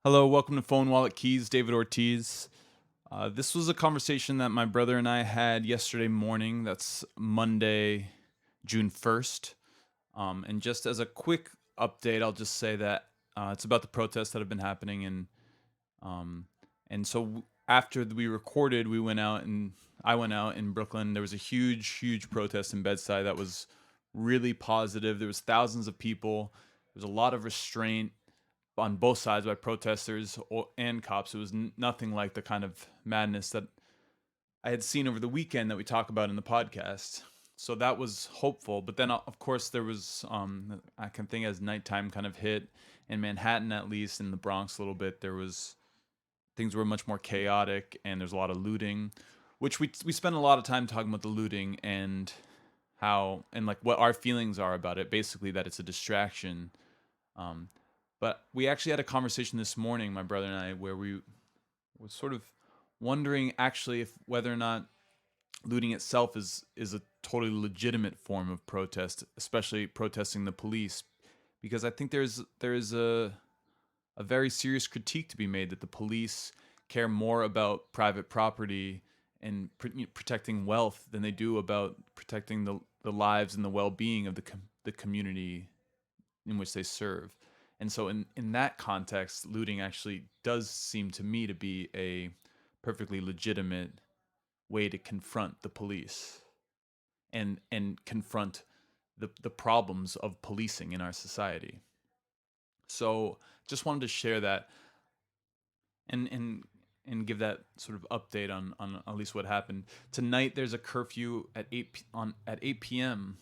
Hello, welcome to Phone Wallet Keys, David Ortiz. This was a conversation that my brother and I had yesterday morning. That's Monday, June 1st. And just as a quick update, I'll just say that it's about the protests that have been happening. Um, and so after we recorded, I went out in Brooklyn. There was a huge protest in Bed-Stuy that was really positive. There was thousands of people. There was a lot of restraint on both sides by protesters and cops. It was nothing like the kind of madness that I had seen over the weekend that we talk about in the podcast. So that was hopeful. But then, of course, there was, I can think as nighttime kind of hit in Manhattan, at least in the Bronx a little bit, things were much more chaotic and there's a lot of looting, which we spent a lot of time talking about the looting and how, and like what our feelings are about it. Basically, that it's a distraction. But we actually had a conversation this morning, my brother and I, where we were sort of wondering actually if whether or not looting itself is a totally legitimate form of protest, especially protesting the police, because I think there is a very serious critique to be made that the police care more about private property and protecting wealth than they do about protecting the lives and the well-being of the community in which they serve. And so in that context, looting actually does seem to me to be a perfectly legitimate way to confront the police and confront the problems of policing in our society. So just wanted to share that and give that sort of update on at least what happened. Tonight there's a curfew at 8 p.m.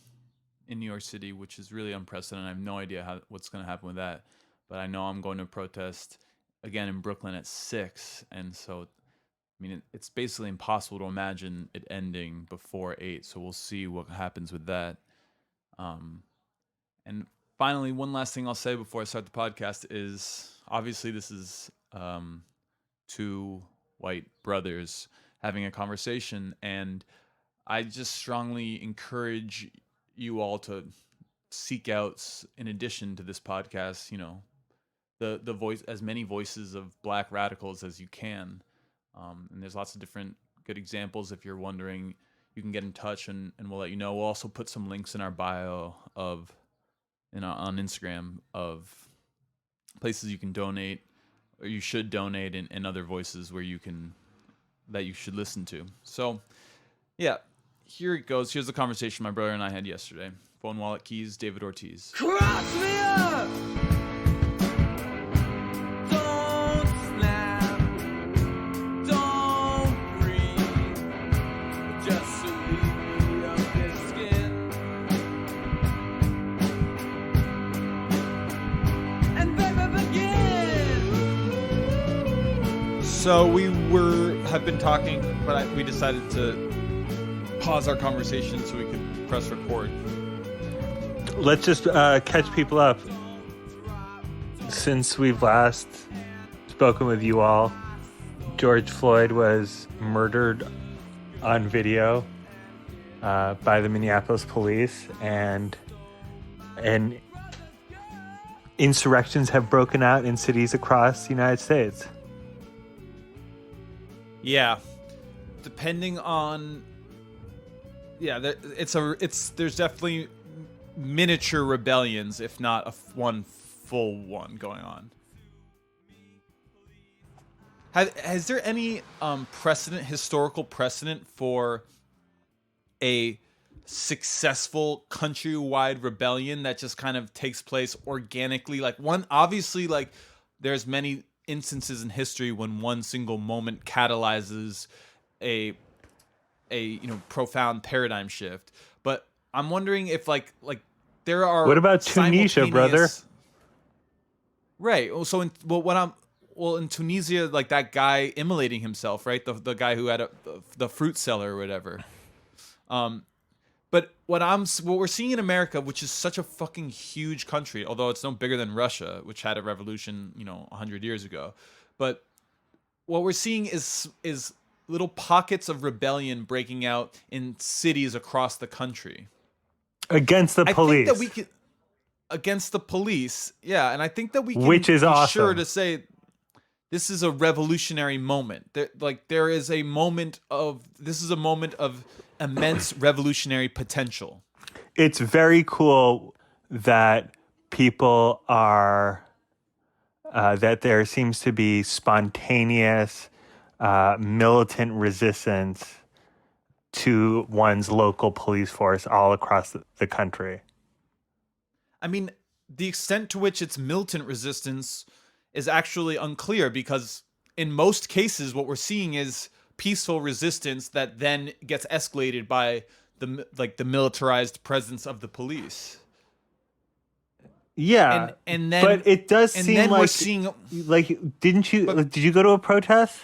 in New York City, which is really unprecedented. I have no idea what's going to happen with that, but I know I'm going to protest again in Brooklyn at 6, and so I mean it's basically impossible to imagine it ending before 8. So we'll see what happens with that. And finally, one last thing I'll say before I start the podcast is obviously this is two white brothers having a conversation, and I just strongly encourage you all to seek out, in addition to this podcast, the voice, as many voices of Black radicals as you can. And there's lots of different good examples. If you're wondering, you can get in touch and we'll let you know. We'll also put some links in our bio on Instagram of places you can donate, or you should donate, and other voices that you should listen to. So yeah, here it goes. Here's the conversation my brother and I had yesterday. Phone Wallet Keys, David Ortiz. Cross me up! Don't snap, don't breathe, just to leave me under skin. And baby begin. So we have been talking, but we decided to pause our conversation so we could press record. Let's just catch people up. Since we've last spoken with you all, George Floyd was murdered on video by the Minneapolis police, and insurrections have broken out in cities across the United States. Yeah, depending on, there's definitely miniature rebellions, if not one full one going on. Has there any historical precedent for a successful countrywide rebellion that just kind of takes place organically? Like obviously, like there's many instances in history when one single moment catalyzes a profound paradigm shift. But I'm wondering if like there are. What about Tunisia, brother? Right. So in Tunisia, like that guy immolating himself, right? The guy who had the fruit cellar or whatever. But what we're seeing in America, which is such a fucking huge country, although it's no bigger than Russia, which had a revolution, 100 years ago. But what we're seeing is little pockets of rebellion breaking out in cities across the country against the police. I think that we could against the police, yeah, and I think that we can which is be awesome. sure to say this is a revolutionary moment. There is a moment of this is a moment of immense revolutionary potential. It's very cool that people are that there seems to be spontaneous militant resistance to one's local police force all across the country. I mean, the extent to which it's militant resistance is actually unclear, because in most cases what we're seeing is peaceful resistance that then gets escalated by the militarized presence of the police. Yeah, And then but it does and seem then we're like seeing didn't you But- did you go to a protest?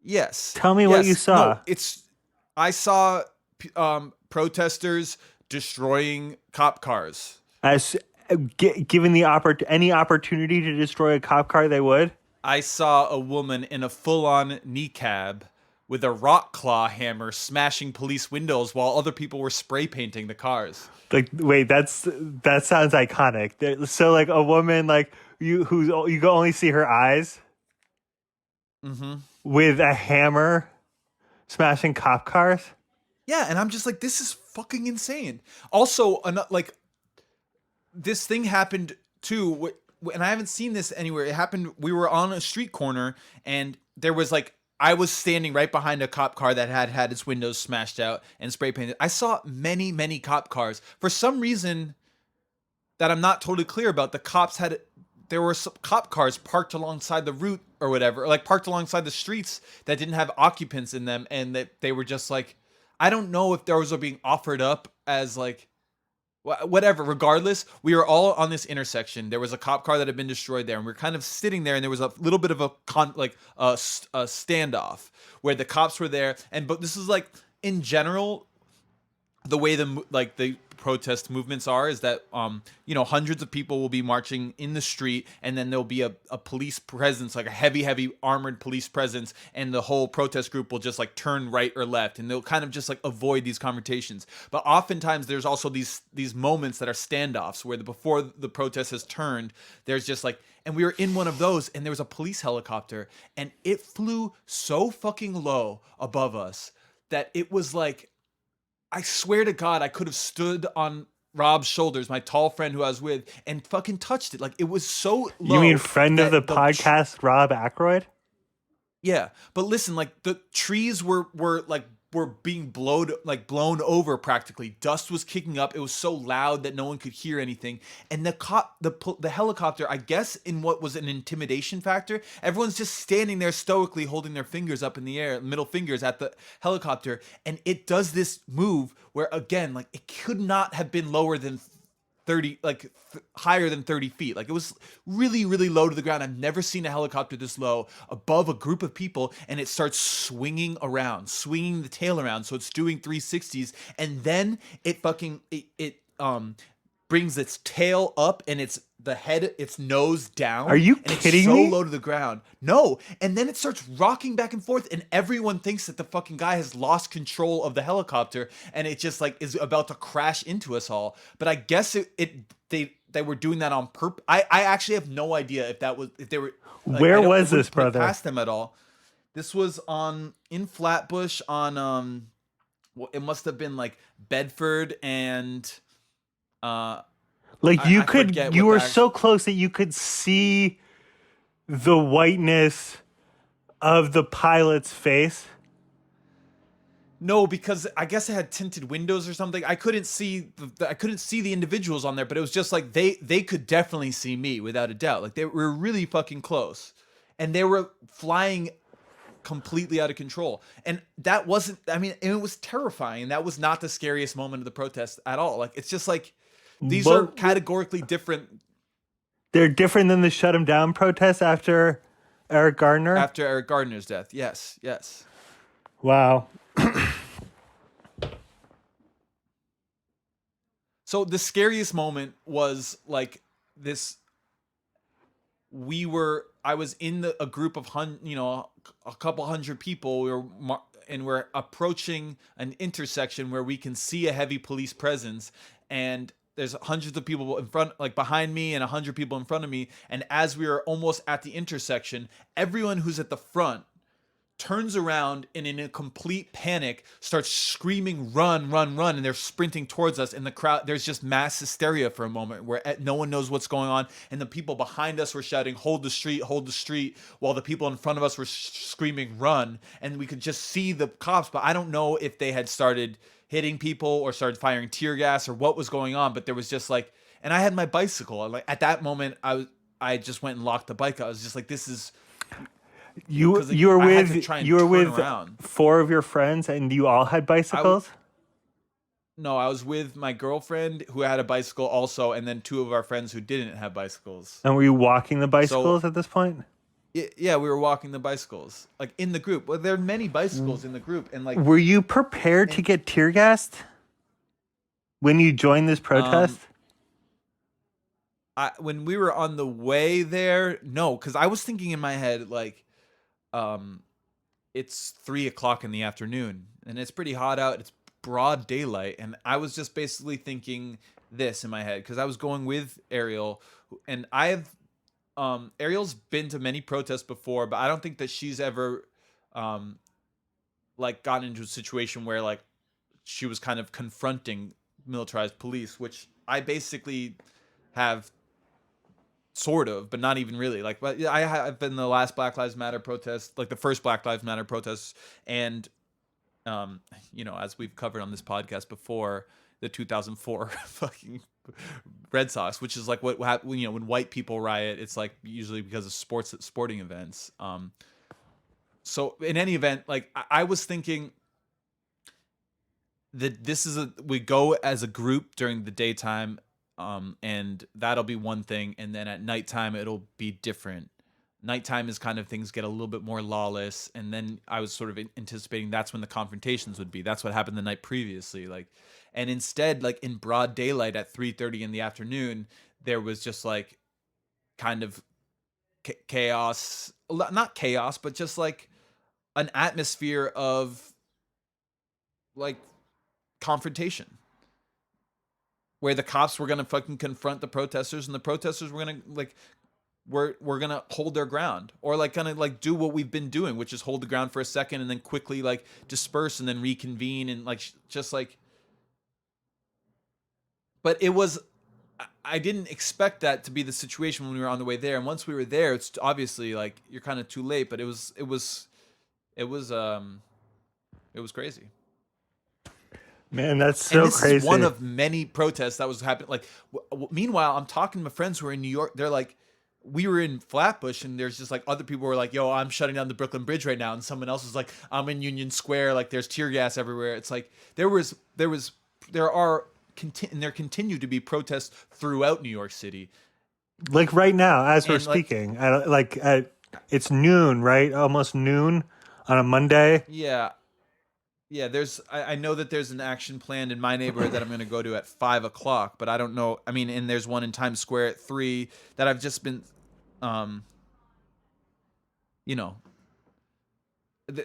yes. Tell me what you Yes. saw. No, I saw protesters destroying cop cars. As given the any opportunity to destroy a cop car, they would. I saw a woman in a full-on kneecap with a rock claw hammer smashing police windows while other people were spray painting the cars. Like, wait, that sounds iconic. So, like, a woman like you you can only see her eyes, with a hammer smashing cop cars. Yeah, and I'm just like, this is fucking insane. Also, this thing happened too, and I haven't seen this anywhere. It happened. We were on a street corner, and there was I was standing right behind a cop car that had its windows smashed out and spray painted. I saw many, many cop cars. For some reason that I'm not totally clear about, there were some cop cars parked alongside the route or whatever, like parked alongside the streets that didn't have occupants in them, and that they were just like, I don't know if those are being offered up as whatever. Regardless, we were all on this intersection. There was a cop car that had been destroyed there, and we were kind of sitting there, and there was a little bit of a standoff where the cops were there, but this is in general, the way the protest movements are is that hundreds of people will be marching in the street, and then there'll be a police presence, like a heavy armored police presence, and the whole protest group will just turn right or left, and they'll kind of just avoid these confrontations. But oftentimes there's also these moments that are standoffs where before the protest has turned, there's just and we were in one of those, and there was a police helicopter, and it flew so fucking low above us that it was I swear to God, I could have stood on Rob's shoulders, my tall friend who I was with, and fucking touched it. It was so low. You mean friend of the that podcast, Rob Aykroyd? Yeah, but listen, the trees were being blown over practically. Dust was kicking up. It was so loud that no one could hear anything. And the helicopter, I guess, in what was an intimidation factor, everyone's just standing there stoically holding their fingers up in the air, middle fingers at the helicopter, and it does this move where, again, it could not have been lower than 30, higher than 30 feet. It was really, really low to the ground. I've never seen a helicopter this low above a group of people, and it starts swinging the tail around. So it's doing 360s, and then it brings its tail up, and its nose down. Are you and kidding it's so me? low to the ground. No. And then it starts rocking back and forth, and everyone thinks that the fucking guy has lost control of the helicopter, and it just is about to crash into us all. But I guess they were doing that on purpose. I actually have no idea if they were. Where was this, brother? Past them at all. This was in Flatbush on it must have been Bedford and you were so close that you could see the whiteness of the pilot's face. No, because I guess it had tinted windows or something. I couldn't see the individuals on there, but it was just they could definitely see me without a doubt. They were really fucking close, and they were flying completely out of control. And that wasn't. I mean, it was terrifying. That was not the scariest moment of the protest at all. It's just these are categorically different. They're different than the shut 'em down protests after Eric Gardner. After Eric Gardner's death, yes. Wow. So the scariest moment was this. I was in a group of a couple hundred people. We're approaching an intersection where we can see a heavy police presence, and there's hundreds of people in front, like behind me, and 100 people in front of me. And as we were almost at the intersection, everyone who's at the front turns around and in a complete panic starts screaming, run, run, run, and they're sprinting towards us. And the crowd, there's just mass hysteria for a moment where no one knows what's going on. And the people behind us were shouting, hold the street, while the people in front of us were screaming, run. And we could just see the cops, but I don't know if they had started hitting people or started firing tear gas or what was going on. But there was just like, and I had my bicycle. Like at that moment, I just went and locked the bike. I was just like, this is, You were with around. 4 of your friends, and you all had bicycles. No, I was with my girlfriend who had a bicycle also, and then 2 of our friends who didn't have bicycles. And were you walking the bicycles at this point? Yeah, we were walking the bicycles, like in the group. Well, there are many bicycles in the group, and like. Were you prepared to get tear gassed when you joined this protest? When we were on the way there, no, because I was thinking in my head like, it's 3:00 in the afternoon, and it's pretty hot out. It's broad daylight, and I was just basically thinking this in my head because I was going with Ariel, and Ariel's been to many protests before, but I don't think that she's ever, like gotten into a situation where like she was kind of confronting militarized police, which I basically have. Sort of, but not even really. Like, but I have been the last Black Lives Matter protest, like the first Black Lives Matter protests, and as we've covered on this podcast before, the 2004 fucking Red Sox, which is like what happened, when white people riot, it's like usually because of sporting events. So in any event, like I was thinking that we go as a group during the daytime. And that'll be one thing, and then at nighttime it'll be different. Nighttime is kind of things get a little bit more lawless, and then I was sort of anticipating that's when the confrontations would be. That's what happened the night previously, like, and instead, like in broad daylight at 3:30 in the afternoon, there was just like kind of chaos, not chaos, but just like an atmosphere of like confrontation, where the cops were gonna fucking confront the protesters, and the protesters were gonna like we're gonna hold their ground, or like gonna like do what we've been doing, which is hold the ground for a second and then quickly like disperse and then reconvene and like just like. But it was, I didn't expect that to be the situation when we were on the way there, and once we were there, it's obviously like you're kind of too late. But it was crazy. Man, that's so and this crazy. is one of many protests that was happening. Like, meanwhile, I'm talking to my friends who are in New York. They're like, we were in Flatbush, and there's just like other people were like, "Yo, I'm shutting down the Brooklyn Bridge right now," and someone else was like, "I'm in Union Square. Like, there's tear gas everywhere." It's like there continue to be protests throughout New York City. Like right now, as we're And, like- speaking, it's noon, right? Almost noon on a Monday. Yeah. I know that there's an action planned in my neighborhood that I'm going to go to at 5:00, but I don't know. I mean, and there's one in Times Square at 3 that I've just been,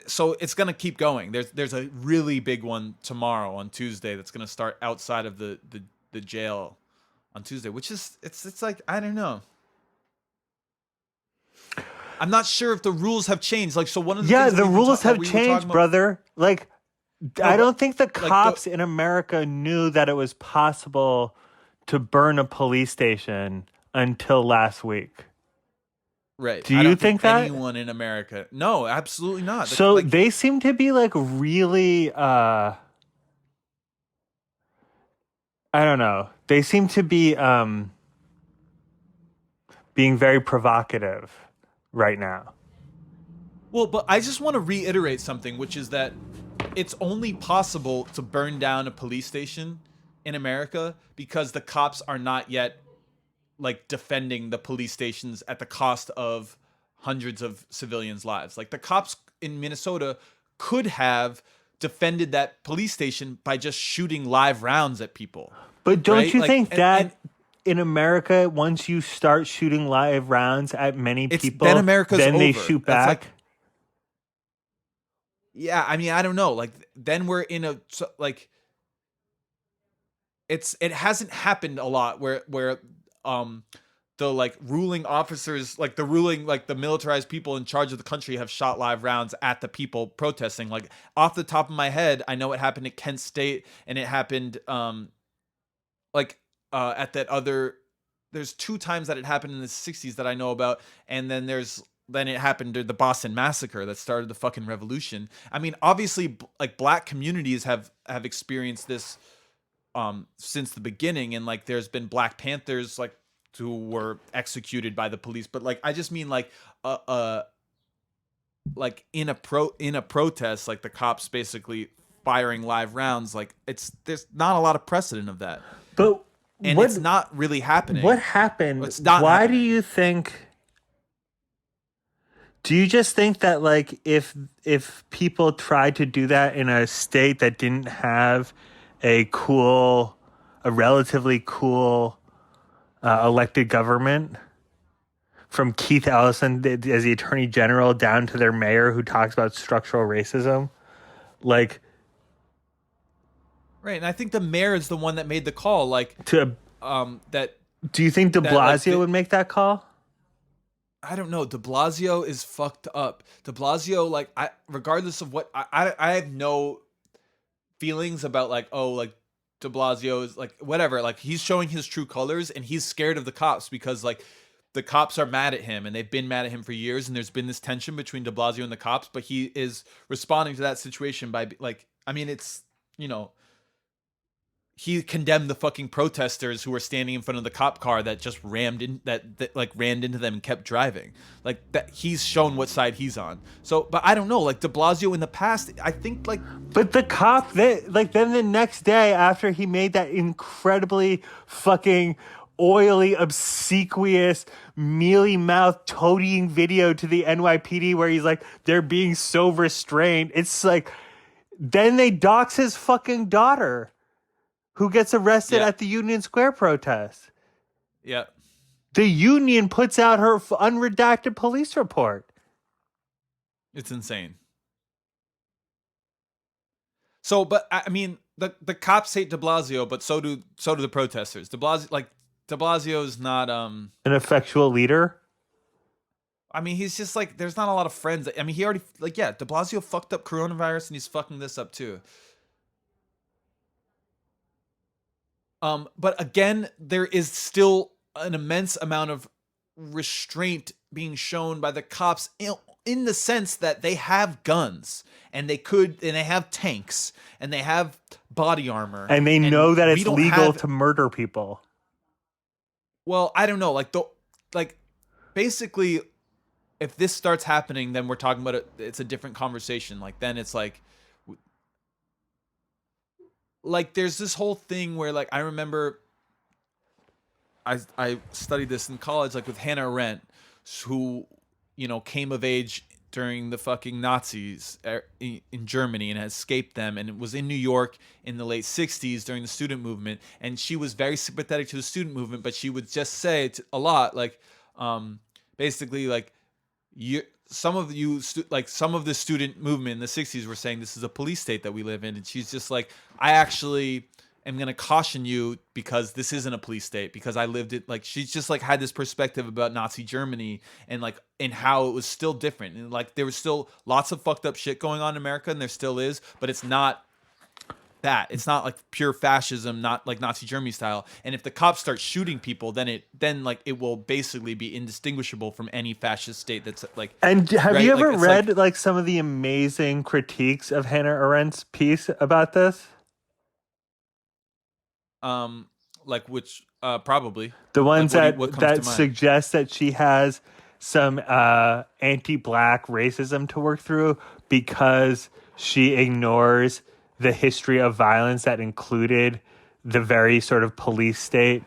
so it's going to keep going. There's a really big one tomorrow on Tuesday that's going to start outside of the jail on Tuesday, which is, it's like, I don't know. I'm not sure if the rules have changed. Like, so one of the things the that rules have we were changed, talking about- brother. Like, I don't think the the- cops in America knew that it was possible to burn a police station until last week. Right. Do I you don't think that? anyone in America? No, absolutely not. So Like, they seem to be like really, I don't know. They seem to be being very provocative right now. well, but I just want to reiterate something, which is that it's only possible to burn down a police station in America because the cops are not yet like defending the police stations at the cost of hundreds of civilians' lives. Like the cops in Minnesota could have defended that police station by just shooting live rounds at people. But don't right? you Like, think and- that and- in America, once you start shooting live rounds at many people, then America's then they over. shoot That's back? like- Yeah, I mean, I don't know. Like, then we're in a like. it hasn't happened a lot where um the like ruling officers, like the militarized people in charge of the country have shot live rounds at the people protesting. Like off the top of my head, I know it happened at Kent State, and it happened like at that other, there's two times that it happened in the 60s that I know about, and then it happened to the Boston Massacre that started the fucking revolution. I mean, obviously, like black communities have experienced this since the beginning, and like there's been Black Panthers like who were executed by the police, but like I just mean like in a protest, like the cops basically firing live rounds, like there's not a lot of precedent of that. But And it's not really happening. What happened? It's not Why happening. do you think? Do you just think that like if people tried to do that in a state that didn't have a relatively cool elected government, from Keith Ellison as the Attorney General down to their mayor who talks about structural racism, like? Right, and I think the mayor is the one that made the call, like that. Do you think De Blasio would make that call? I don't know. De Blasio is fucked up. De Blasio, like regardless of what I have no feelings about, like, oh, like De Blasio is like whatever, like he's showing his true colors, and he's scared of the cops because like the cops are mad at him, and they've been mad at him for years, and there's been this tension between De Blasio and the cops, but he is responding to that situation by like, I mean, it's, you know, he condemned the fucking protesters who were standing in front of the cop car that just rammed into them and kept driving. Like that, he's shown what side he's on. So, but I don't know. Like De Blasio in the past, I think like. But the cop, then the next day after he made that incredibly fucking oily, obsequious, mealy-mouthed toadying video to the NYPD where he's like, they're being so restrained. It's like, then they dox his fucking daughter, who gets arrested at the Union Square protest. Yeah. The union puts out her unredacted police report. It's insane. So, but I mean, the cops hate De Blasio, but so do the protesters. De Blasio is not an effectual leader. I mean, he's just like, there's not a lot of friends. I mean, he already, like, yeah, De Blasio fucked up coronavirus, and he's fucking this up too. But again, there is still an immense amount of restraint being shown by the cops in the sense that they have guns, and they have tanks, and they have body armor, and they know that it's legal to murder people. Well, I don't know. Like basically, if this starts happening, then we're talking about it. It's a different conversation. Like then it's like there's this whole thing where, like, I remember I studied this in college, like with Hannah Arendt, who, you know, came of age during the fucking Nazis in Germany and had escaped them, and it was in New York in the late 60s during the student movement, and she was very sympathetic to the student movement, but she would just say a lot, like basically like, some of the student movement in the 60s were saying this is a police state that we live in, and she's just like, I actually am going to caution you because this isn't a police state, because I lived it. Like, she's just like had this perspective about Nazi Germany and like, and how it was still different, and like there was still lots of fucked up shit going on in America, and there still is, but it's not that. It's not like pure fascism, not like Nazi Germany style. And if the cops start shooting people, then it will basically be indistinguishable from any fascist state that's like. And have you ever read like some of the amazing critiques of Hannah Arendt's piece about this? Like which probably the ones like, that suggest that she has some anti-black racism to work through because she ignores the history of violence that included the very sort of police state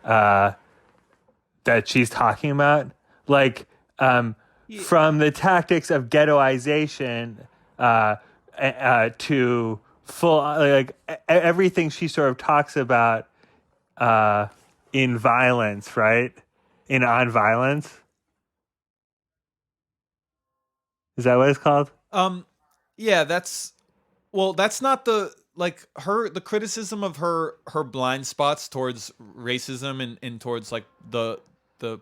that she's talking about. Like, from the tactics of ghettoization to full, like, everything she sort of talks about in violence, right? On violence. Is that what it's called? Yeah, that's not the like the criticism of her blind spots towards racism and towards like the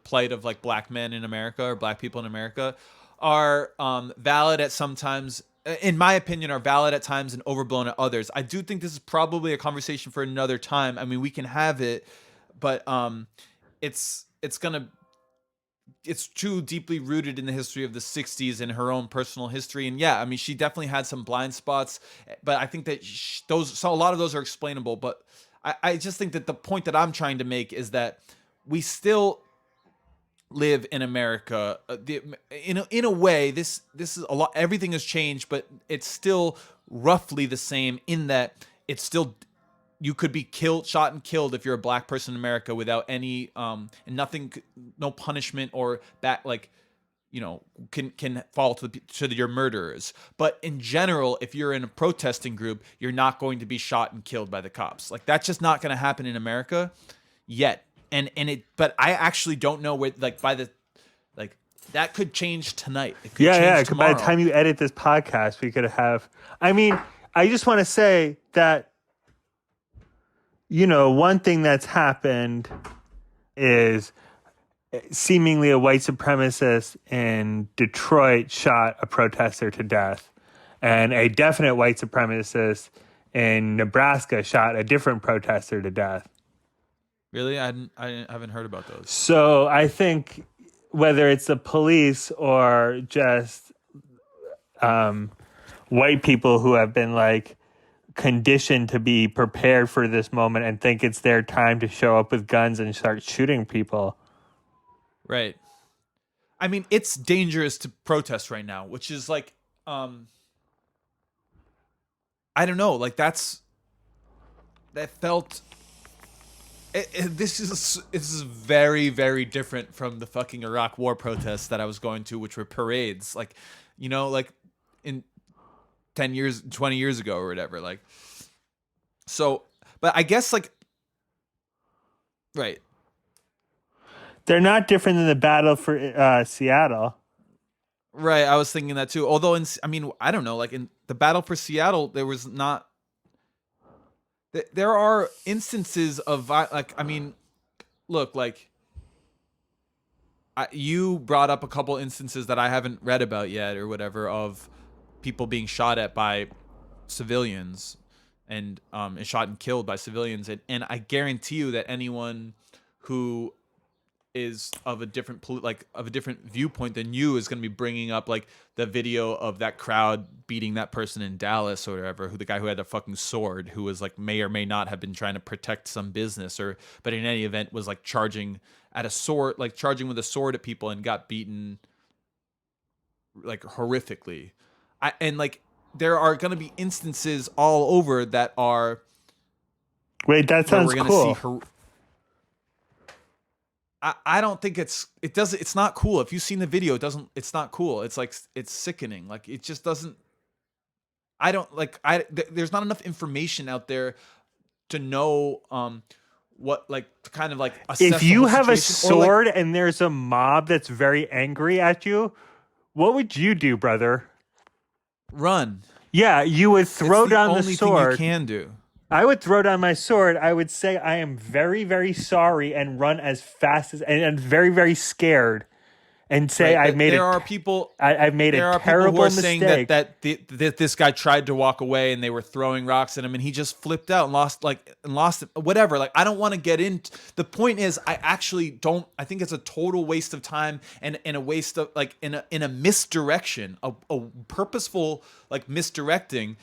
plight of like black men in America or black people in America are valid at sometimes, in my opinion, are valid at times and overblown at others. I do think this is probably a conversation for another time. I mean, we can have it, but it's gonna it's too deeply rooted in the history of the 60s and her own personal history. And yeah, I mean, she definitely had some blind spots, but I think that a lot of those are explainable. But I just think that the point that I'm trying to make is that we still live in America. In a way, this is a lot. Everything has changed, but it's still roughly the same in that it's still, you could be shot and killed if you're a black person in America without any nothing, no punishment or that can fall to your murderers. But in general, if you're in a protesting group, you're not going to be shot and killed by the cops. Like that's just not going to happen in America yet. But I actually don't know where that could change tonight. It could change tomorrow. By the time you edit this podcast, we could have. I mean, I just want to say that. One thing that's happened is seemingly a white supremacist in Detroit shot a protester to death, and a definite white supremacist in Nebraska shot a different protester to death. Really? I haven't heard about those. So I think whether it's the police or just white people who have been conditioned to be prepared for this moment and think it's their time to show up with guns and start shooting people. Right. I mean, it's dangerous to protest right now, which is I don't know, this is very, very different from the fucking Iraq War protests that I was going to, which were parades, in 10 years, 20 years ago or whatever. But I guess right. They're not different than the battle for Seattle. Right. I was thinking that too. Although I don't know, in the battle for Seattle, there was not, there are instances of you brought up a couple instances that I haven't read about yet or whatever of people being shot at by civilians and shot and killed by civilians, and I guarantee you that anyone who is of a different viewpoint than you is going to be bringing up the video of that crowd beating that person in Dallas or whatever, the guy who had a fucking sword, who was may or may not have been trying to protect some business, but in any event was charging with a sword at people and got beaten horrifically. There are going to be instances all over that are. Wait, that sounds cool. I don't think it's not cool. If you've seen the video, it's not cool. It's it's sickening. It just doesn't. There's not enough information out there to know what to kind of assess. If you have a sword and there's a mob that's very angry at you, what would you do, brother? Run. Yeah, you would throw down the sword. It's the only thing you can do. I would throw down my sword. I would say I am very, very sorry and run as fast as, and very, very scared, and say I've made I've made a terrible mistake. Saying that this guy tried to walk away and they were throwing rocks at him and he just flipped out and lost whatever. I don't want to get into the point. Is I actually don't. I think it's a total waste of time and a waste of in a misdirection, a purposeful misdirecting.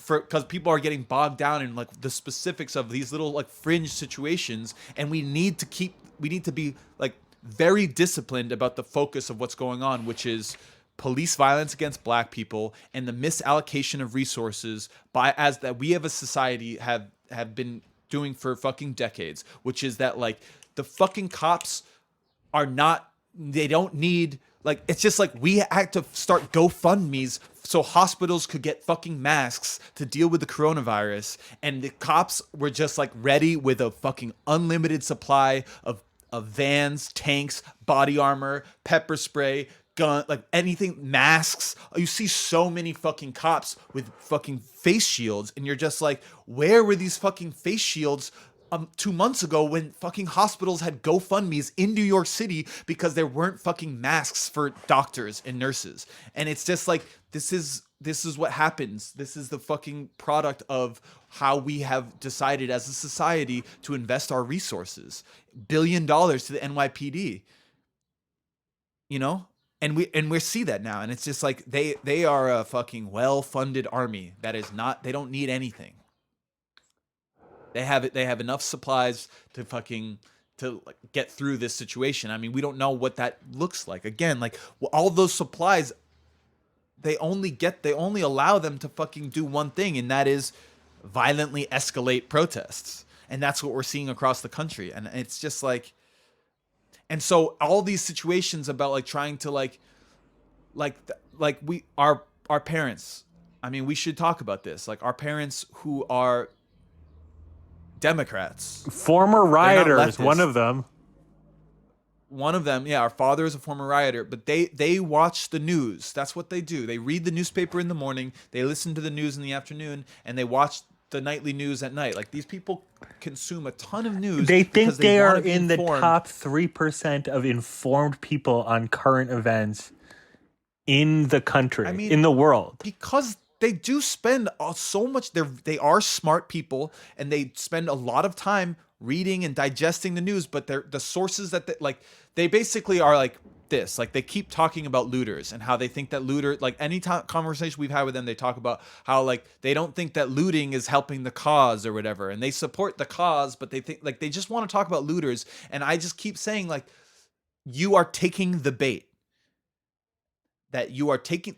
Because people are getting bogged down in the specifics of these little fringe situations, and we need to be very disciplined about the focus of what's going on, which is police violence against black people and the misallocation of resources as that we have a society have been doing for fucking decades, which is that the fucking cops are not, they don't need, it's just we had to start GoFundMes so hospitals could get fucking masks to deal with the coronavirus, and the cops were just ready with a fucking unlimited supply of vans, tanks, body armor, pepper spray, gun, like anything, masks. You see so many fucking cops with fucking face shields, and you're just like, where were these fucking face shields 2 months ago when fucking hospitals had GoFundMe's in New York City because there weren't fucking masks for doctors and nurses? And it's just like, this is what happens. This is the fucking product of how we have decided as a society to invest our resources. $1 billion to the NYPD. You know? And we see that now. And it's just like they are a fucking well-funded army that is not, they don't need anything. They have enough supplies to like get through this situation. I mean, we don't know what that looks like. Again, like all those supplies, they only allow them to fucking do one thing, and that is violently escalate protests. And that's what we're seeing across the country. And it's just like, and so all these situations about like trying to our parents, I mean, we should talk about this. Like our parents who are Democrats, former rioters, one of them, yeah, our father is a former rioter, but they watch the news. That's what they do. They read the newspaper in the morning, they listen to the news in the afternoon, and they watch the nightly news at night. Like these people consume a ton of news. They think they are in the top 3% of informed people on current events in the country, I mean, in the world. Because they do spend so much. They are smart people, and they spend a lot of time reading and digesting the news. But the sources that they basically are like this. Like they keep talking about looters and how they think that like any conversation we've had with them, they talk about how like they don't think that looting is helping the cause or whatever, and they support the cause, but they think like they just want to talk about looters. And I just keep saying like, you are taking the bait. That you are taking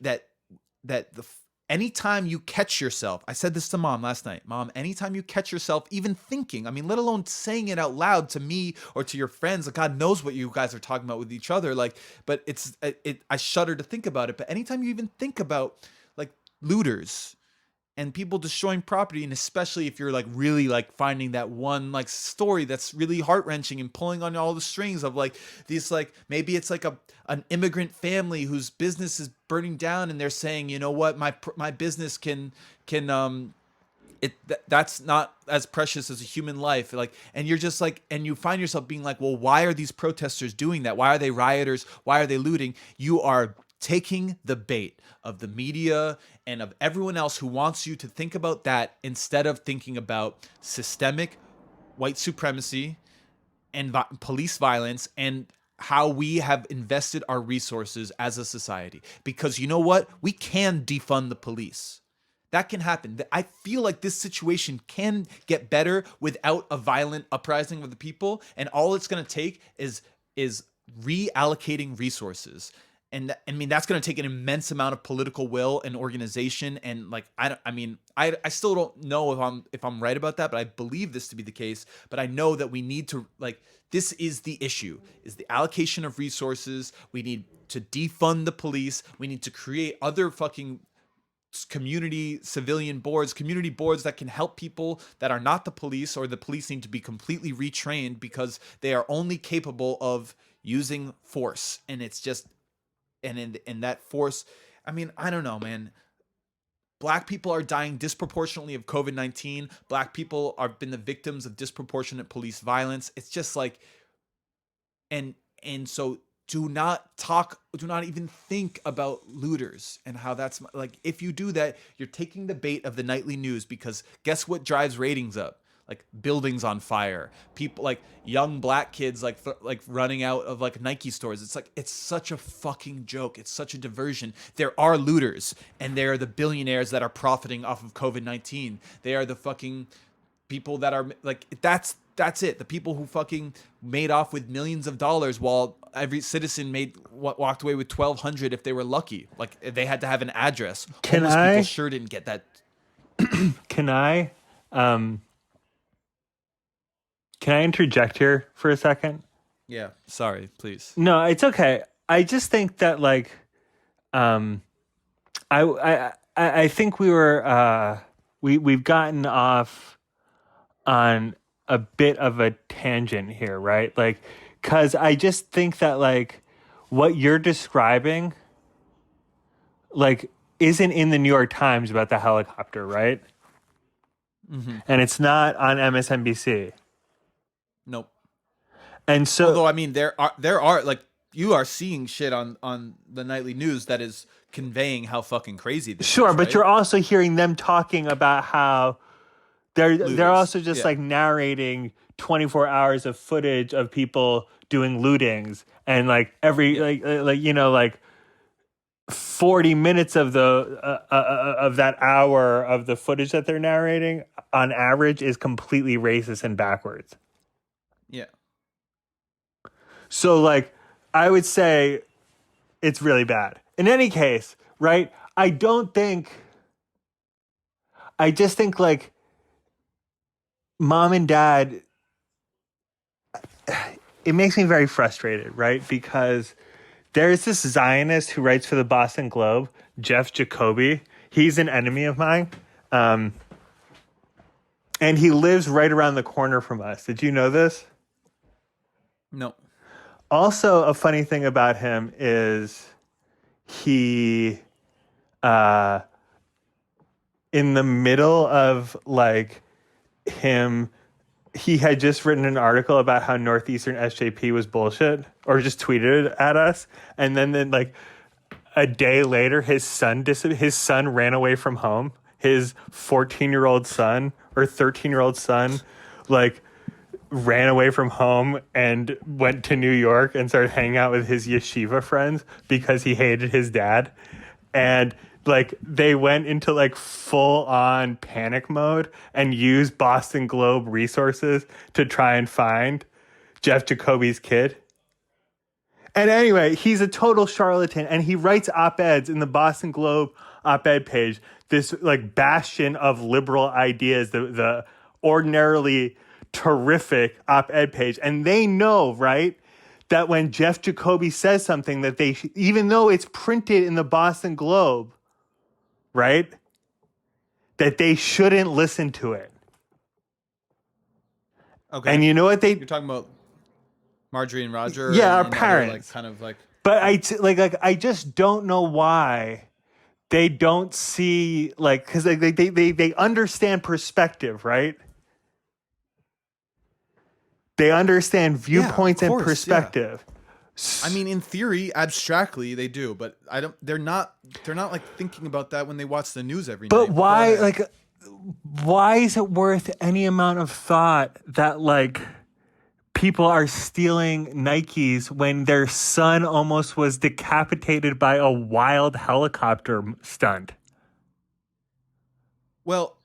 anytime you catch yourself, I said this to Mom last night, Mom, anytime you catch yourself even thinking, I mean, let alone saying it out loud to me or to your friends, like God knows what you guys are talking about with each other, like, but I shudder to think about it. But anytime you even think about like looters and people destroying property, and especially if you're like really like finding that one like story that's really heart-wrenching and pulling on all the strings of like these, like maybe it's like an immigrant family whose business is burning down, and they're saying, you know what, my business that's not as precious as a human life. Like, and you're just like, and you find yourself being like, well, why are these protesters doing that? Why are they rioters? Why are they looting? You are taking the bait of the media and of everyone else who wants you to think about that instead of thinking about systemic white supremacy and police violence and how we have invested our resources as a society. Because you know what? We can defund the police. That can happen. I feel like this situation can get better without a violent uprising of the people, and all it's going to take is reallocating resources. And I mean, that's going to take an immense amount of political will and organization. And like, I still don't know if I'm right about that, but I believe this to be the case. But I know that we need to, like, this is the issue, is the allocation of resources. We need to defund the police. We need to create other fucking community boards that can help people that are not the police, or the police need to be completely retrained because they are only capable of using force. And it's just, and in that force, I mean, I don't know, man. Black people are dying disproportionately of COVID-19. Black people have been the victims of disproportionate police violence. It's just like, and so do not even think about looters and how that's like, if you do that, you're taking the bait of the nightly news, because guess what drives ratings up? Like buildings on fire, people like young black kids like running out of like Nike stores. It's like, it's such a fucking joke. It's such a diversion. There are looters, and they're the billionaires that are profiting off of COVID-19. They are the fucking people that are like, that's it. The people who fucking made off with millions of dollars, while every citizen walked away with $1,200 if they were lucky. Like they had to have an address. Homeless people sure didn't get that. Can I interject here for a second? Yeah, sorry, please. No, it's okay. I just think that like, I think we've gotten off on a bit of a tangent here, right? Like, cause I just think that like what you're describing, like, isn't in the New York Times about the helicopter, right? And it's not on MSNBC. Nope. And so, Although I mean, there are like you are seeing shit on the nightly news that is conveying how fucking crazy this sure, is, but right? you're also hearing them talking about how they're Looters. also just Yeah. like narrating 24 hours of footage of people doing lootings, and like every like 40 minutes of the of that hour of the footage that they're narrating on average is completely racist and backwards. Yeah. So like I would say it's really bad. In any case, right? I just think like mom and dad, it makes me very frustrated, right? Because there's this Zionist who writes for the Boston Globe, Jeff Jacoby. He's an enemy of mine. And he lives right around the corner from us. Did you know this? No. Also, a funny thing about him is he, in the middle of like him, he had just written an article about how Northeastern SJP was bullshit, or just tweeted at us, and then like a day later, his son ran away from home. His 14-year-old son or 13-year-old son, like, ran away from home and went to New York and started hanging out with his yeshiva friends because he hated his dad. And like they went into like full on panic mode and used Boston Globe resources to try and find Jeff Jacoby's kid. And anyway, he's a total charlatan, and he writes op-eds in the Boston Globe op-ed page, this like bastion of liberal ideas, the ordinarily terrific op-ed page. And they know, right, that when Jeff Jacoby says something that they, even though it's printed in the Boston Globe, right, that they shouldn't listen to it. Okay. And you know what You're talking about Marjorie and Roger? Yeah, our and other, parents. like, kind of like. But I just don't know why they don't see, like, because they understand perspective, right? They understand viewpoints and course, perspective. I mean, in theory, abstractly, they do, but I don't. They're not like thinking about that when they watch the news every night. But why, Go ahead. like, why is it worth any amount of thought that, like, people are stealing Nikes when their son almost was decapitated by a wild helicopter stunt? Well,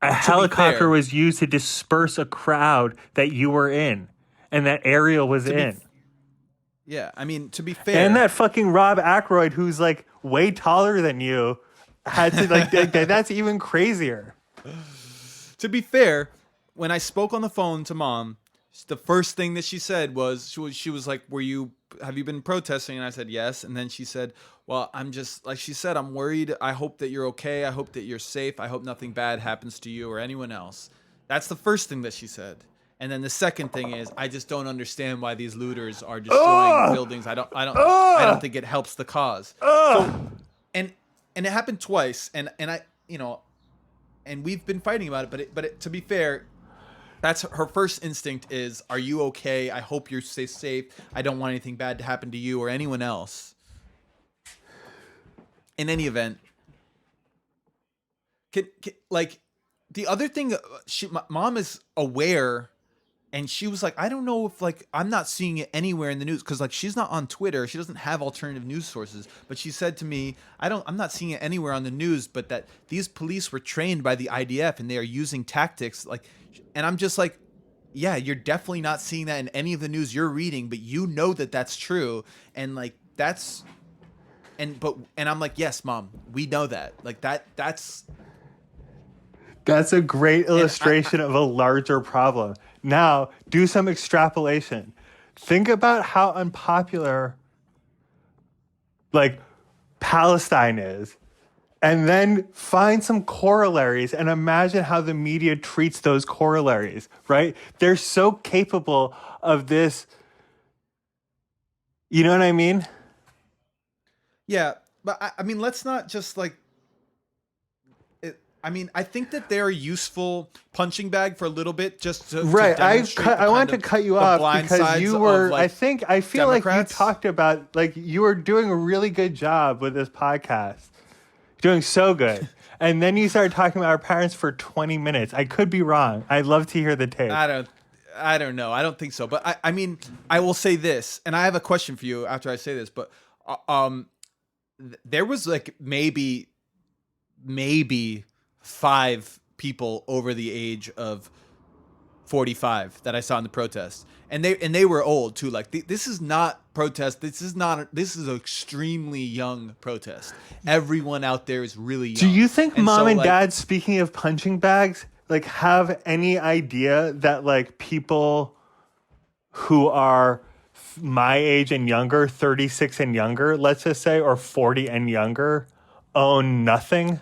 A helicopter fair- was used to disperse a crowd that you were in and that Ariel was in. yeah. I mean, to be fair, And that fucking Rob Aykroyd, who's like way taller than you, had to like that's even crazier. to be fair, when I spoke on the phone to mom, the first thing that she said was she was like, have you been protesting? And I said yes. And then she said, well, I'm just, like she said, I'm worried. I hope that you're okay. I hope that you're safe. I hope nothing bad happens to you or anyone else. That's the first thing that she said. And then the second thing is, I just don't understand why these looters are destroying buildings. I don't think it helps the cause. So, and it happened twice, and I, and we've been fighting about it. But to be fair, that's her first instinct is, are you okay? I hope you stay safe. I don't want anything bad to happen to you or anyone else. In any event, like the other thing, mom is aware. And she was like, I don't know if, like, I'm not seeing it anywhere in the news, because, like, she's not on Twitter. She doesn't have alternative news sources. But she said to me, I'm not seeing it anywhere on the news, but that these police were trained by the IDF and they are using tactics. Like, and I'm just like, yeah, you're definitely not seeing that in any of the news you're reading, but you know that that's true. And, like, and I'm like, yes, mom, we know that. Like, that's a great illustration of a larger problem. Now, do some extrapolation. Think about how unpopular, like, Palestine is, and then find some corollaries and imagine how the media treats those corollaries, right? They're so capable of this. You know what I mean? Yeah, but I mean, let's not just like. I mean, I think that they're a useful punching bag for a little bit, just to Right. demonstrate I want to cut you the off blind because sides you of, were. like, I feel like you Democrats. talked about like you were doing a really good job with this podcast, doing so good, and then you started talking about our parents for 20 minutes. I could be wrong. I'd love to hear the tape. I don't know. I don't think so. But I mean, I will say this, and I have a question for you after I say this. But there was like maybe 5 people over the age of 45 that I saw in the protest, and they were old too. Like this is not protest. This is an extremely young protest. Everyone out there is really young. Do you think mom so, and like, dad, speaking of punching bags, like have any idea that like people who are my age and younger, 36 and younger, let's just say, or 40 and younger, own nothing?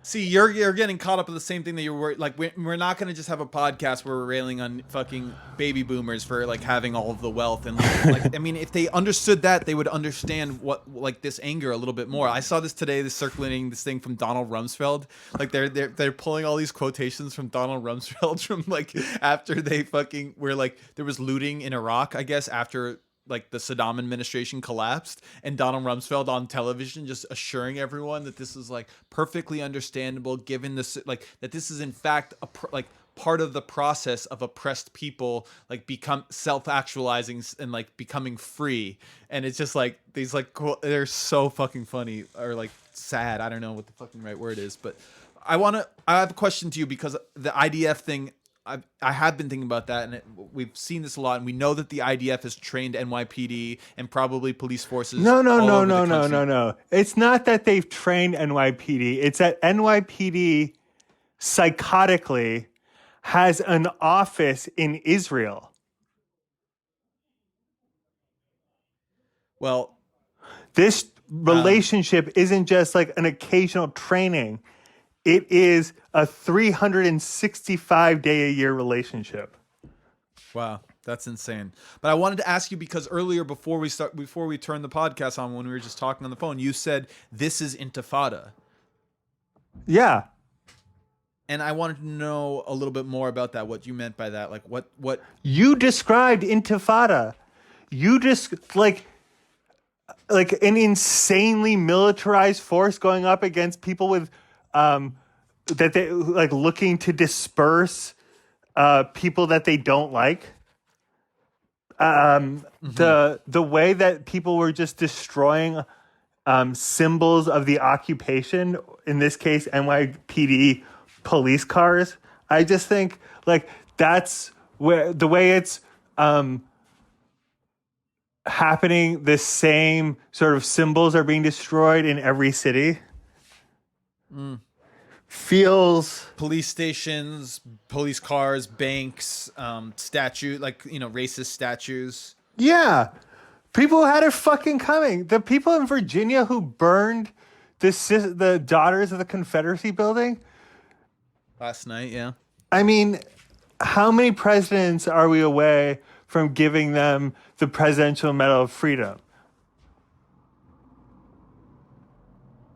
See, you're getting caught up in the same thing that you were like. We're not going to just have a podcast where we're railing on fucking baby boomers for like having all of the wealth and like I mean, if they understood that, they would understand what like this anger a little bit more. I saw this today, this circulating this thing from Donald Rumsfeld. Like they're pulling all these quotations from Donald Rumsfeld from like after they fucking were like there was looting in Iraq, I guess, after like the Saddam administration collapsed, and Donald Rumsfeld on television just assuring everyone that this is like perfectly understandable given this like that this is in fact like part of the process of oppressed people like become self-actualizing and like becoming free. And it's just like these like they're so fucking funny or like sad. I don't know what the fucking right word is, but I have a question to you because the IDF thing, I have been thinking about that, and we've seen this a lot, and we know that the IDF has trained NYPD and probably police forces. No. It's not that they've trained NYPD. It's that NYPD psychotically has an office in Israel. Well, this relationship isn't just like an occasional training. It is a 365-day-a-year relationship. Wow, that's insane. But I wanted to ask you because earlier before we turned the podcast on, when we were just talking on the phone, you said this is intifada. Yeah. And I wanted to know a little bit more about that. What you meant by that? Like what you described intifada. You just like an insanely militarized force going up against people with that they like looking to disperse people that they don't like. The way that people were just destroying symbols of the occupation, in this case NYPD police cars. I just think like that's where the way it's happening, the same sort of symbols are being destroyed in every city. Feels police stations, police cars, banks, statue, like, you know, racist statues. Yeah. People had it fucking coming. The people in Virginia who burned the Daughters of the Confederacy building Last night, yeah. I mean, how many presidents are we away from giving them the Presidential Medal of Freedom?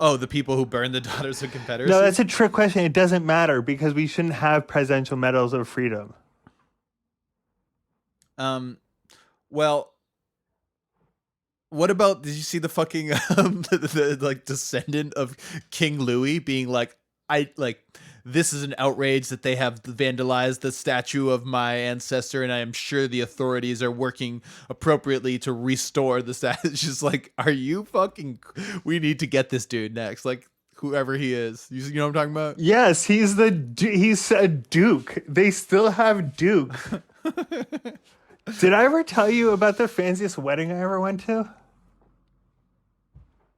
Oh, the people who burned the Daughters of Confederacy? No, that's a trick question. It doesn't matter because we shouldn't have Presidential Medals of Freedom. Well, what about, did you see the fucking the like descendant of King Louis being like, this is an outrage that they have vandalized the statue of my ancestor, and I am sure the authorities are working appropriately to restore the statue. It's just like, are you fucking, we need to get this dude next. Like, whoever he is. You know what I'm talking about? Yes, he's a duke. They still have Duke. Did I ever tell you about the fanciest wedding I ever went to?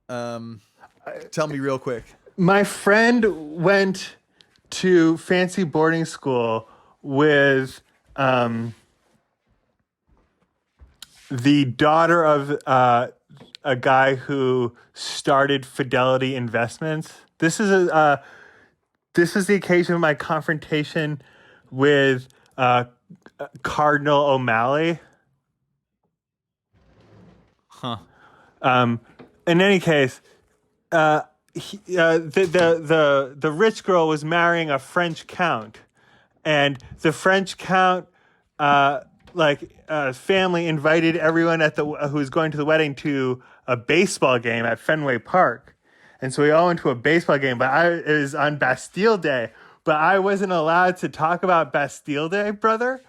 Tell me real quick. My friend went to fancy boarding school with the daughter of a guy who started Fidelity Investments. This is the occasion of my confrontation with Cardinal O'Malley. In any case, the rich girl was marrying a French count, and the French count family invited everyone who was going to the wedding to a baseball game at Fenway Park. And so we all went to a baseball game, but it was on Bastille Day. But I wasn't allowed to talk about Bastille Day, brother,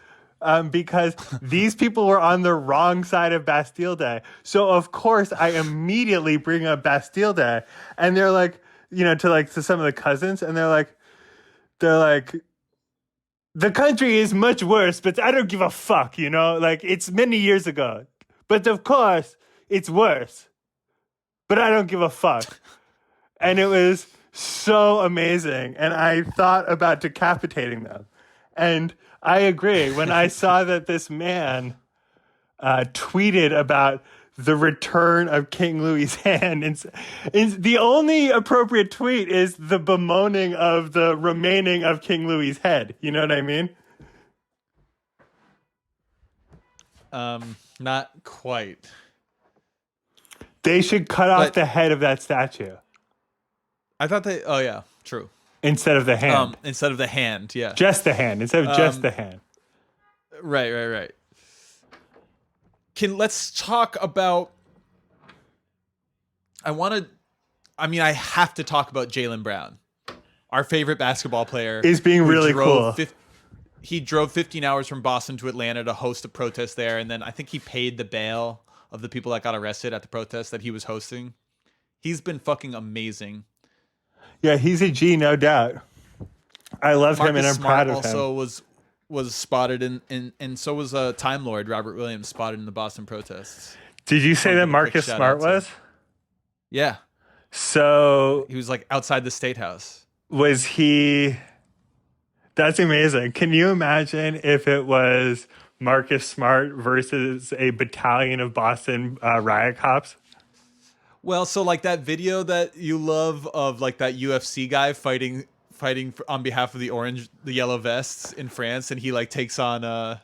because these people were on the wrong side of Bastille Day. So, of course, I immediately bring up Bastille Day. And they're like, to some of the cousins, and they're like, the country is much worse, but I don't give a fuck, Like, it's many years ago. But, of course, it's worse. But I don't give a fuck. And it was so amazing. And I thought about decapitating them. And I agree. When I saw that this man tweeted about the return of King Louis's hand, and the only appropriate tweet is the bemoaning of the remaining of King Louis's head. You know what I mean? Not quite. They should cut off the head of that statue. I thought they. Oh yeah, true. Instead of the hand. Instead of the hand, yeah. Just the hand. Instead of just the hand. Right. Let's talk about. I have to talk about Jaylen Brown, our favorite basketball player. Is being really cool. He drove 15 hours from Boston to Atlanta to host a protest there, and then I think he paid the bail of the people that got arrested at the protest that he was hosting. He's been fucking amazing. Yeah, he's a G, no doubt. I love him, and I'm proud of him. Also was spotted and so was Time Lord Robert Williams spotted in the Boston protests. Did you say that Marcus Smart was? Yeah. So he was like outside the State House. Was he? That's amazing. Can you imagine if it was Marcus Smart versus a battalion of Boston riot cops? Well, so like that video that you love of like that UFC guy fighting on behalf of the yellow vests in France, and he like takes on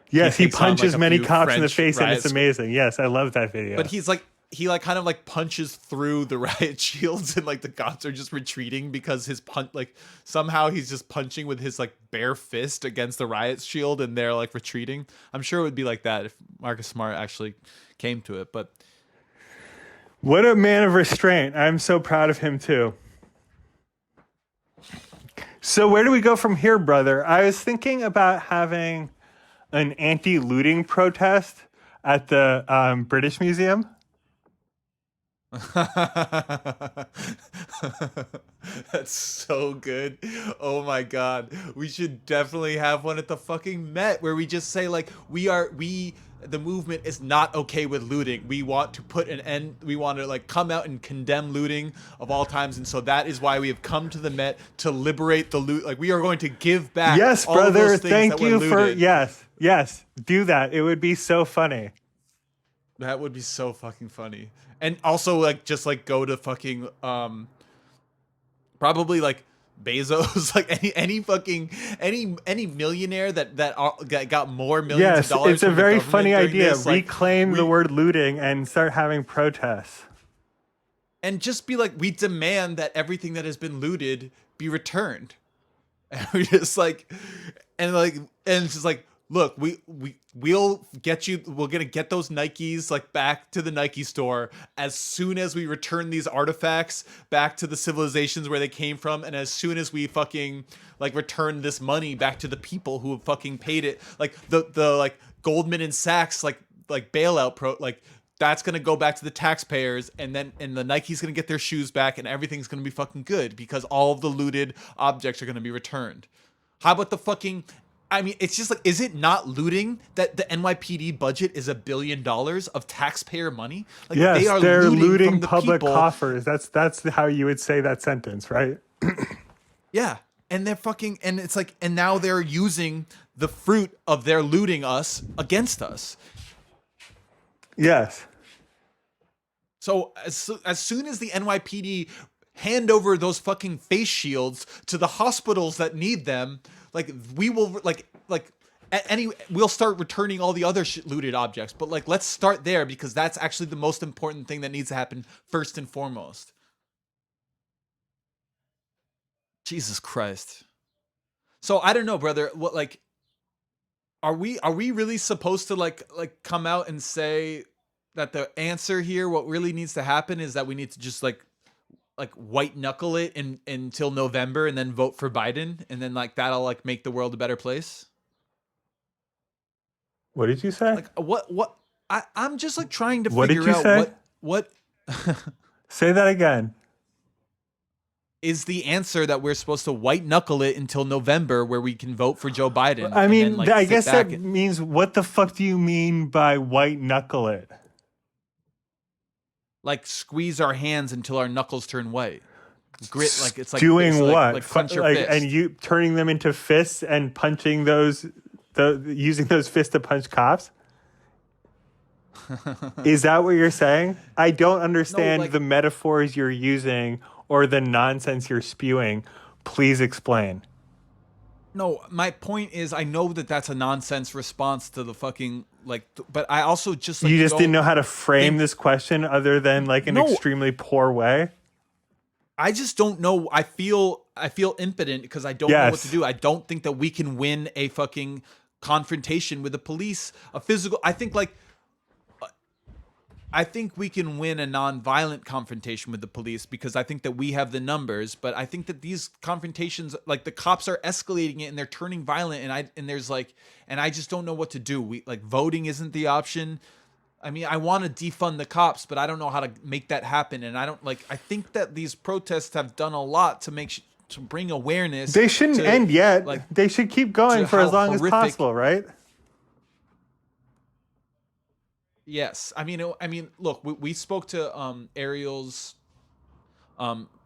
yes, he punches many cops French in the face, and it's amazing. Yes, I love that video. But he kind of punches through the riot shields, and like the cops are just retreating because his somehow he's just punching with his like bare fist against the riot shield, and they're like retreating. I'm sure it would be like that if Marcus Smart actually came to it, but. What a man of restraint. I'm so proud of him, too. So where do we go from here, brother? I was thinking about having an anti-looting protest at the British Museum. That's so good. Oh my god. We should definitely have one at the fucking Met where we just say like the movement is not okay with looting. We want to put an end. We want to like come out and condemn looting of all times, and so that is why we have come to the Met to liberate the loot. Like we are going to give back. Yes, all brother. Of those things Thank that you were for looted. yes. Do that. It would be so funny. That would be so fucking funny. And also like just like go to fucking probably like Bezos, like any millionaire that got more millions of dollars. Yes, it's a very funny idea. This, reclaim the word looting and start having protests. And just be like, we demand that everything that has been looted be returned. And we just like, and it's just like, look, we'll get you. We're gonna get those Nikes like back to the Nike store as soon as we return these artifacts back to the civilizations where they came from, and as soon as we fucking like return this money back to the people who have fucking paid it. Like the like Goldman and Sachs like bailout that's gonna go back to the taxpayers, and the Nike's gonna get their shoes back, and everything's gonna be fucking good because all of the looted objects are gonna be returned. How about the fucking? I mean, it's just like, is it not looting that the NYPD budget is $1 billion of taxpayer money? Like, yes, they're looting from the public people. coffers. That's how you would say that sentence, right? Yeah, and they're fucking, and it's like, and now they're using the fruit of their looting us against us. Yes. So as soon as the NYPD hand over those fucking face shields to the hospitals that need them, like we will like Anyway, we'll start returning all the other looted objects, but like let's start there because that's actually the most important thing that needs to happen first and foremost. Jesus Christ. So I don't know, brother. What like are we really supposed to like come out and say that the answer here, what really needs to happen is that we need to just like white knuckle it until November and then vote for Biden and then like that'll like make the world a better place? What did you say? Like what I'm just like trying to What did figure you out say? what Say that again. is the answer that we're supposed to white knuckle it until November where we can vote for Joe Biden. I and mean, then, like, I sit guess back that and- means what the fuck do you mean by white knuckle it? like squeeze our hands until our knuckles turn white. Grit, like it's like Doing basically, what? Like clench your Like, fist. and you turning them into fists and punching those, using those fists to punch cops? Is that what you're saying? I don't understand like- the metaphors you're using or the nonsense you're spewing. Please explain. No, my point is, I know that that's a nonsense response to the fucking but I also just like You just didn't know how to frame think- this question other than like an No. extremely poor way. I just don't know. I feel impotent because I don't know what to Yes. do. I don't think that we can win a fucking confrontation with the police. A physical. I think we can win a non-violent confrontation with the police because I think that we have the numbers. But I think that these confrontations, like the cops are escalating it and they're turning violent, and I just don't know what to do. We like voting isn't the option. I mean, I want to defund the cops, but I don't know how to make that happen. And I don't like. I think that these protests have done a lot to to bring awareness. They shouldn't to, end yet. Like, They should keep going to for as how long as horrific- possible, right? yes, I mean, look, we spoke to Ariel's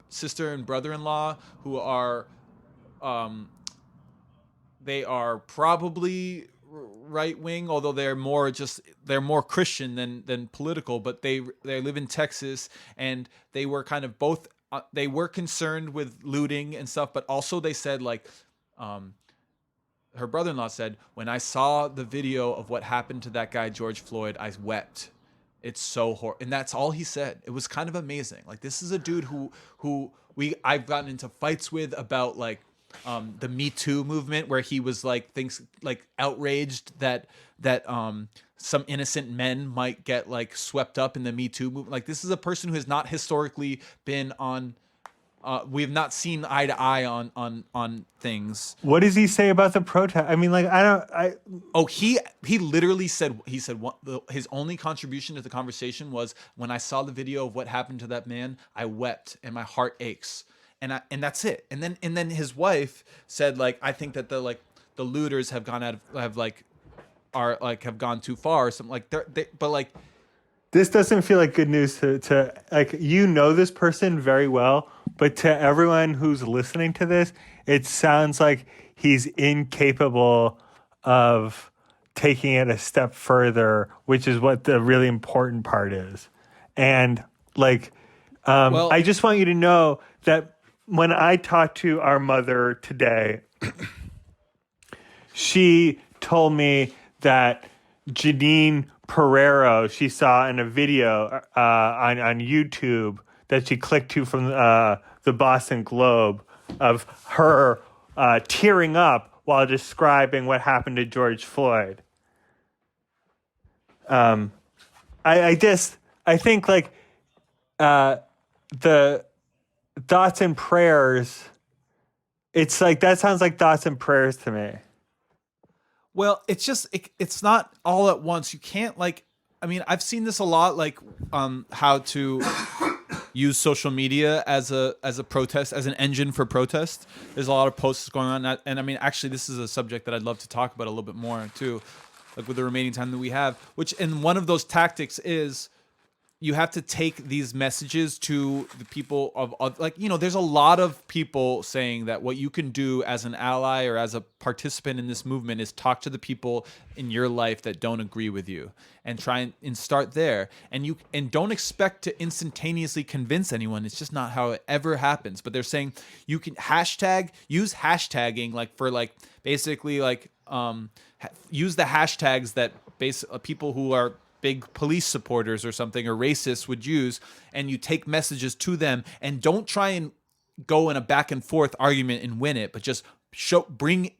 sister and brother-in-law, who are they are probably right wing, although they're more Christian than political. But they live in Texas, and they were kind of both. They were concerned with looting and stuff, but also they said like, her brother-in-law said, when I saw the video of what happened to that guy George Floyd, I wept. It's so horrible, and that's all he said. It was kind of amazing. Like, this is a dude who I've gotten into fights with about like the Me Too movement, where he was like outraged that some innocent men might get like swept up in the Me Too movement. Like, this is a person who has not historically been on. We have not seen eye to eye on things. What does he say about the protest? I mean, like, Oh, he literally said his only contribution to the conversation was, when I saw the video of what happened to that man, I wept and my heart aches. And that's it. And then his wife said, like, I think that the looters have gone have gone too far or something, like but like, this doesn't feel like good news to like, you know, this person very well, but to everyone who's listening to this, it sounds like he's incapable of taking it a step further, which is what the really important part is. And like, well, I just want you to know that when I talked to our mother today, she told me that Janine Pereiro, she saw in a video on YouTube that she clicked to from the Boston Globe, of her tearing up while describing what happened to George Floyd. I think like the thoughts and prayers, it's like, that sounds like thoughts and prayers to me. well, it's just it's not all at once. You can't like. I mean, I've seen this a lot, like how to use social media as a protest, as an engine for protest. There's a lot of posts going on, and I mean, actually, this is a subject that I'd love to talk about a little bit more too, like with the remaining time that we have. And one of those tactics is, you have to take these messages to the people of like, you know, there's a lot of people saying that what you can do as an ally or as a participant in this movement is talk to the people in your life that don't agree with you, and try and start there. And don't expect to instantaneously convince anyone. It's just not how it ever happens. But they're saying you can use hashtagging, like, for like basically like use the hashtags that people who are big police supporters or something or racists would use, and you take messages to them, and don't try and go in a back and forth argument and win it, but just bring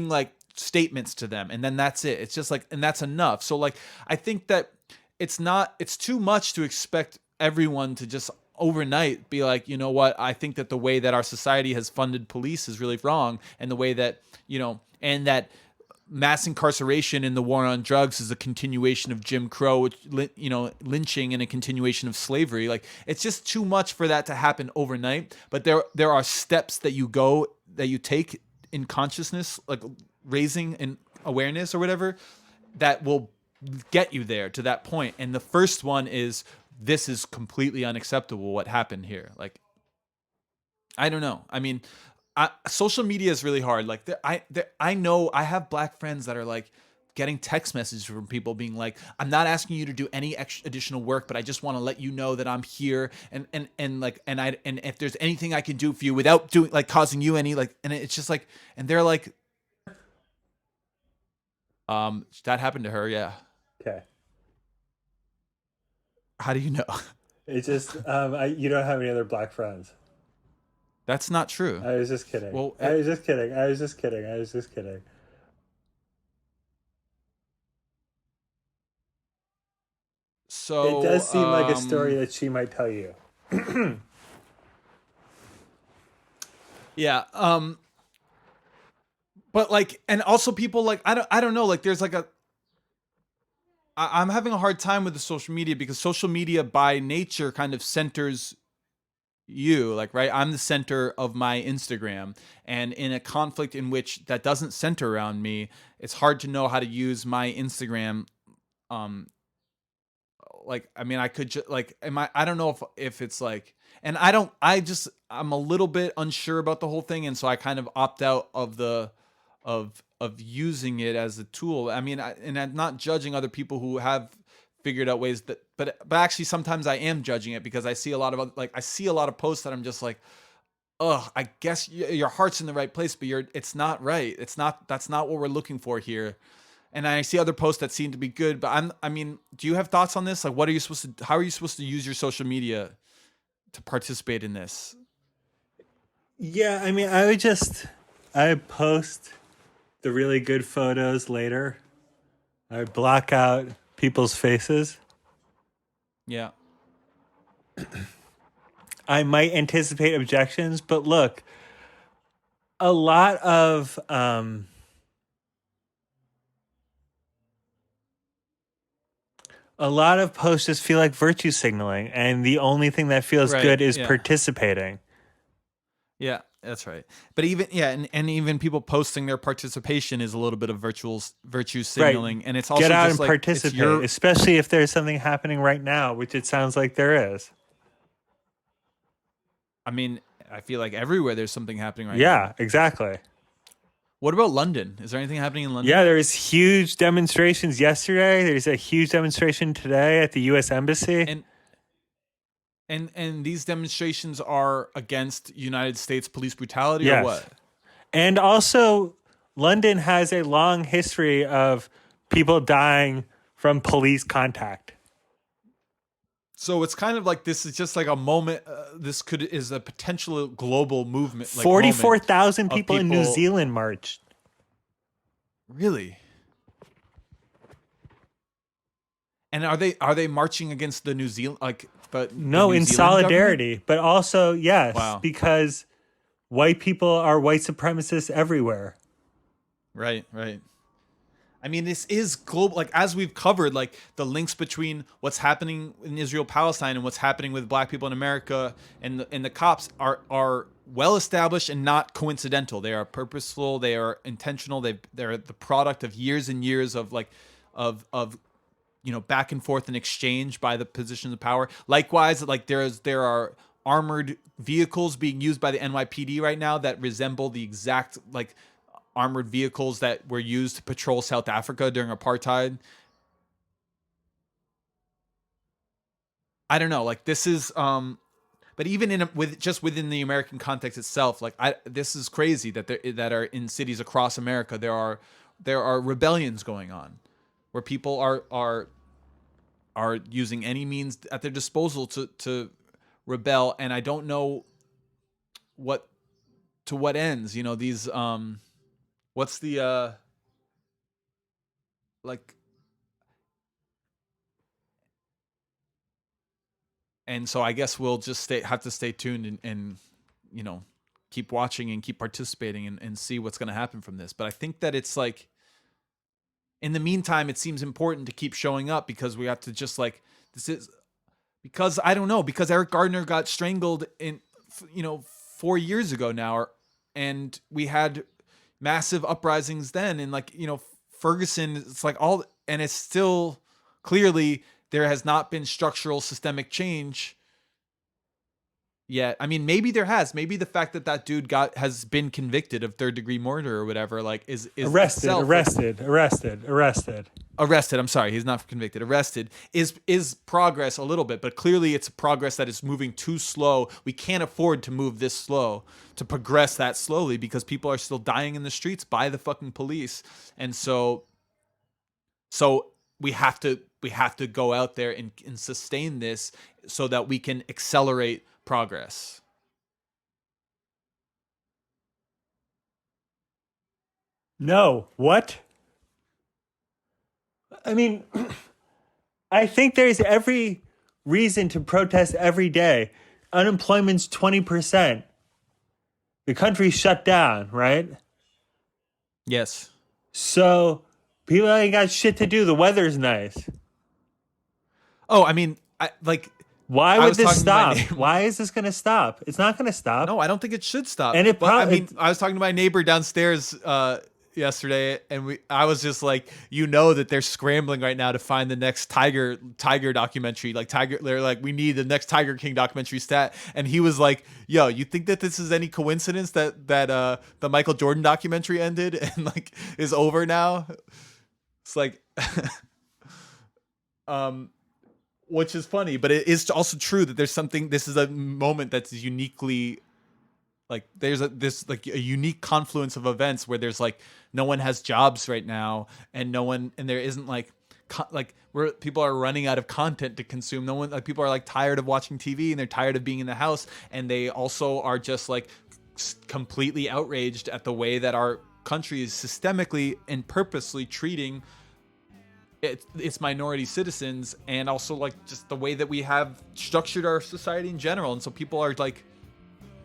like statements to them, and then that's it. It's just like, and that's enough. So like, I think that it's too much to expect everyone to just overnight be like, you know what, I think that the way that our society has funded police is really wrong, and the way that, you know, and that mass incarceration in the war on drugs is a continuation of Jim Crow, you know, lynching, and a continuation of slavery. Like, it's just too much for that to happen overnight. But there are steps that you take in consciousness, like raising in awareness or whatever, that will get you there to that point. And the first one is, this is completely unacceptable what happened here. Like, I don't know. I mean, social media is really hard. Like, I know I have black friends that are like getting text messages from people being like, I'm not asking you to do any additional work, but I just want to let you know that I'm here, and if there's anything I can do for you without doing, like, causing you any, like, and it's just like, and they're like, that happened to her. Yeah. Okay. How do you know? It's just you don't have any other black friends. That's not true. I was just kidding. Well, I was just kidding. So it does seem like a story that she might tell you. Yeah. But like, and also people like, I don't know, like, there's like I'm having a hard time with the social media, because social media by nature kind of centers you, like, right? I'm the center of my Instagram, and in a conflict in which that doesn't center around me, it's hard to know how to use my Instagram. Like, I mean, I could just like, I don't know if it's like, and I'm a little bit unsure about the whole thing. And so I kind of opt out of of using it as a tool. I mean, and I'm not judging other people who have figured out ways that, but actually sometimes I am judging it, because I see a lot of I see a lot of posts that I'm just like, oh, I guess your heart's in the right place, but it's not right. That's not what we're looking for here. And I see other posts that seem to be good, but I mean, do you have thoughts on this? Like, how are you supposed to use your social media to participate in this? Yeah, I mean, I would post the really good photos later. I would block out people's faces. Yeah. I might anticipate objections, but look, a lot of posts just feel like virtue signaling, and the only thing that feels good is participating. Yeah, that's right. But even and even people posting their participation is a little bit of virtue signaling, and it's also get out just and like, participate, especially if there's something happening right now, which it sounds like there is. I mean, I feel like everywhere there's something happening right now. Yeah, exactly. What about London? Is there anything happening in London? Yeah, there's huge demonstrations yesterday. There's a huge demonstration today at the U.S. Embassy. And these demonstrations are against United States police brutality, yes. Or what? And also, London has a long history of people dying from police contact. So it's kind of like, this is just like a moment. This is a potential global movement. Like 44,000 people in New Zealand marched. Really? And are they marching against the New Zealand, like? But no, in solidarity, government? But also, yes, wow. Because white people are white supremacists everywhere. Right. I mean, this is global. Like, as we've covered, like, the links between what's happening in Israel, Palestine, and what's happening with black people in America and the cops are well established and not coincidental. They are purposeful. They are intentional. They're the product of years and years of back and forth and exchange by the positions of power. Likewise, like, there are armored vehicles being used by the NYPD right now that resemble the exact, like, armored vehicles that were used to patrol South Africa during apartheid. I don't know, like, this is but even within the American context itself, like, this is crazy that are in cities across America there are there are rebellions going on where people are using any means at their disposal to rebel, and I don't know what ends. You know, these what's the like. And so I guess we'll just have to stay tuned and you know, keep watching and keep participating and see what's going to happen from this. But I think that it's like, in the meantime, it seems important to keep showing up, because we have to just like, because I don't know, because Eric Gardner got strangled 4 years ago now, and we had massive uprisings then, and like, you know, Ferguson, it's like all, and it's still clearly there has not been structural systemic change yet. I mean, maybe there has. Maybe the fact that dude has been convicted of third-degree murder or whatever, like is arrested. I'm sorry, he's not convicted. Arrested is progress a little bit, but clearly it's progress that is moving too slow. We can't afford to move this slow, to progress that slowly, because people are still dying in the streets by the fucking police, and so we have to go out there and sustain this so that we can accelerate progress. No, what? I mean, I think there's every reason to protest every day. Unemployment's 20%. The country's shut down, right? Yes. So people ain't got shit to do. The weather's nice. Oh, I mean, why would this stop? Why is this going to stop? It's not going to stop. No, I don't think it should stop. And I was talking to my neighbor downstairs yesterday, and I was just like, you know, that they're scrambling right now to find the next tiger documentary. Like they're like, we need the next Tiger King documentary stat. And he was like, yo, you think that this is any coincidence that the Michael Jordan documentary ended and like is over now? It's like, which is funny, but it is also true that there's something. This is a moment that's uniquely, like, there's a unique confluence of events where there's like no one has jobs right now, and there isn't like where people are running out of content to consume. No one, like, people are like tired of watching TV, and they're tired of being in the house, and they also are just like completely outraged at the way that our country is systemically and purposely treating its minority citizens, and also like just the way that we have structured our society in general. And so people are like,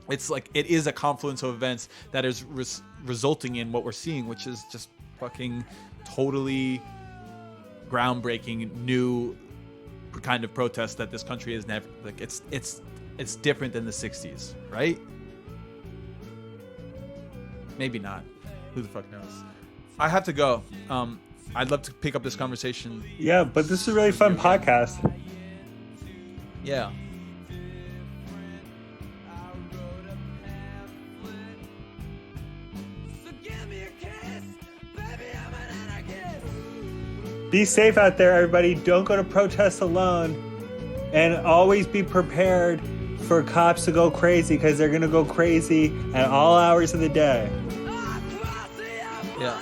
it's like, it is a confluence of events that is resulting in what we're seeing, which is just fucking totally groundbreaking new kind of protest that this country has never, like, it's different than the 60s, right? Maybe not, who the fuck knows. I have to go. I'd love to pick up this conversation. Yeah, but this is a really fun podcast. Yeah. Be safe out there, everybody. Don't go to protests alone. And always be prepared for cops to go crazy, because they're going to go crazy at all hours of the day. Yeah.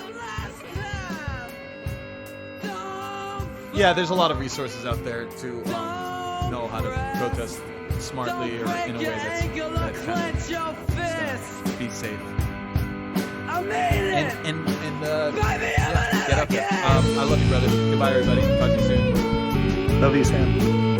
Yeah, there's a lot of resources out there to know how to protest smartly or in a way that kind of be safe. And yeah, get up there. I love you, brother. Goodbye, everybody. Talk to you soon. Love you, Sam.